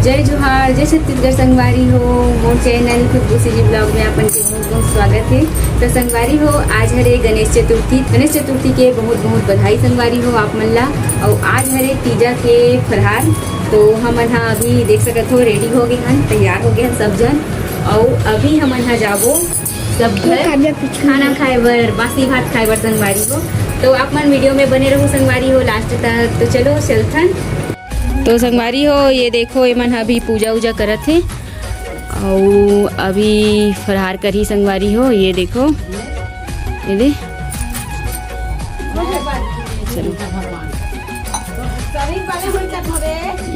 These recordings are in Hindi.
जय जोहार, जय छत्तीसगढ़ संगवारी हो। मोर चैनल खुशबू जी ब्लॉग में अपन के बहुत बहुत स्वागत है। तो संगवारी हो, आज हरे गणेश चतुर्थी के बहुत बहुत बधाई संगवारी हो आप मन ला। और आज हरे तीजा के फरहार। तो हमन हा अभी देख सकत हो रेडी हो गए हन, तैयार हो गए हन सब जन। और अभी हमन हा जाबो सब घर खाना खाए बर, बासी भात खाए बर संगवारी हो। तो आप मन वीडियो में बने रहो संगवारी हो लास्ट तक। तो चलो चलथन। तो संगवारी हो, ये देखो ये मन अभी पूजा उजा करत है और अभी फरहार करी संगवारी हो। ये देखो ये दे, चलो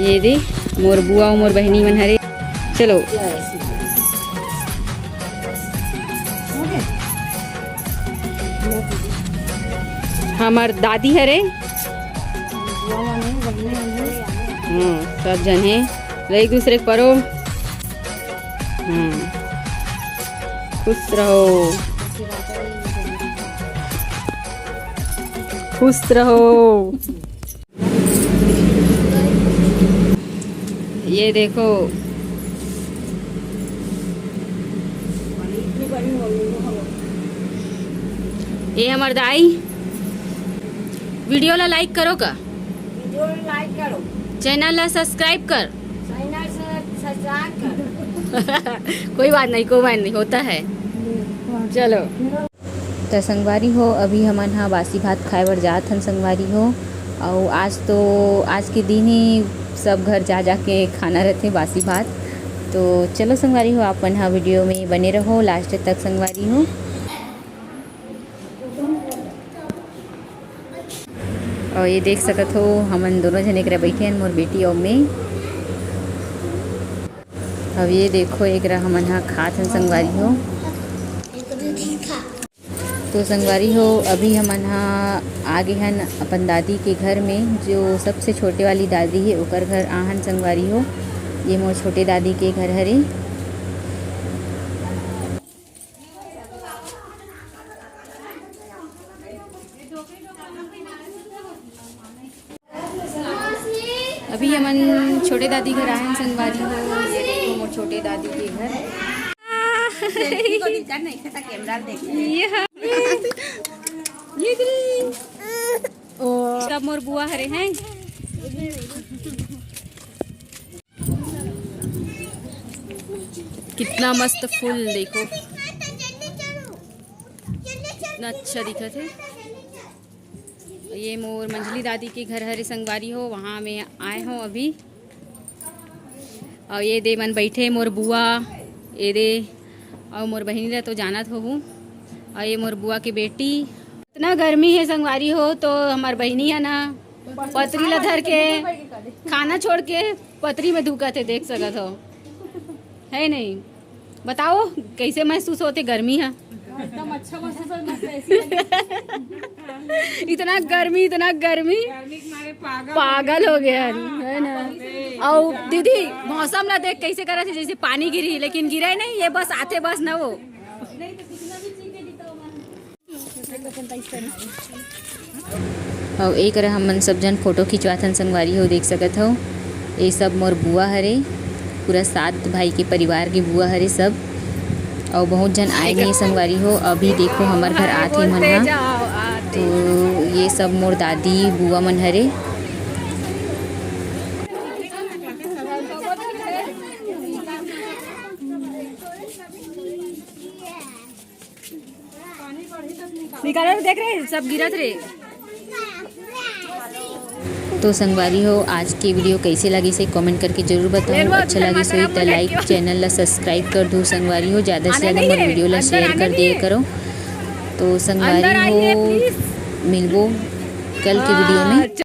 ये दे मोर बुआ मोर बहनी मन हरे। चलो हमार दादी हरे, सब जन है एक दूसरे परो। खुश रहो, खुश रहो। ये देखो ये हमार दाई। वीडियो ला लाइक करो का, वीडियो लाइक करो, चैनल ला सब्सक्राइब कर। चैनल सब्सक्राइब कर। कोई बात नहीं होता है। चलो तो संगवारी हो, अभी हमन हा बासी भात खाए बर जात हन संगवारी हो। और आज के दिन ही सब घर जा के खाना रहते बासी भात। तो चलो संगवारी हो, अपन हा वीडियो में बने रहो लास्ट तक संगवारी हो। और ये देख सकत हो हमन दोनों जने एकरा बैठे हैं, मोर बेटी और मैं। अब ये देखो एकरा हमन हा खात हन संगवारी हो। तो संगवारी हो, अभी हमन हा आगे हन अपन दादी के घर में, जो सबसे छोटे वाली दादी है ओकर घर आहन संगवारी हो। ये मोर छोटे दादी के घर हरे। अभी हमन छोटे दादी घर आए हैं संगवारी हो। ये देखो मोर छोटे दादी के घर। सब मोर बुआ हरे हैं। कितना मस्त फूल देखो, कितना अच्छा दिखत है। ये मोर मंजली दादी के घर हरे संगवारी हो, वहाँ में आए हो अभी। और ये दे मन बैठे मोर बुआ, ये दे और मोर बहनी ला तो जानत हो। और ये मोर बुआ की बेटी। इतना गर्मी है संगवारी हो, तो हमार बहनी है ना पतरी ला धर के खाना छोड़ के पतरी में धुकत है, देख सकत हो है नहीं। बताओ कैसे महसूस होते गर्मी है? एकदम अच्छा महसूस इतना गर्मी पागल हो गया है ना। और दीदी मौसम ला देख कैसे करा थे, जैसे पानी गिरी, लेकिन गिरा नहीं, ये बस आते बस न वो। और एक रहा हमन सब जन फोटो खिंचवाथन संगवारी हो, देख सकत हो। ये सब मोर बुआ हरे, पूरा 7 भाई के परिवार के बुआ हरे सब। और बहुत जन आए गए संगवारी हो। अभी देखो हमार घर आते मन हा। तो ये सब मोर दादी बुआ मन हरे। निकाल देख रहे सब गिरत रे। तो संगवारी हो, आज की वीडियो कैसे लगी से कमेंट करके जरूर बताओ। अच्छा लगे सो तो लाइक, चैनल ला सब्सक्राइब कर दो संगवारी हो। ज़्यादा से ज़्यादा मोर वीडियो ला शेयर कर दिए करो। तो संगवारी हो, मिलबो कल के वीडियो में।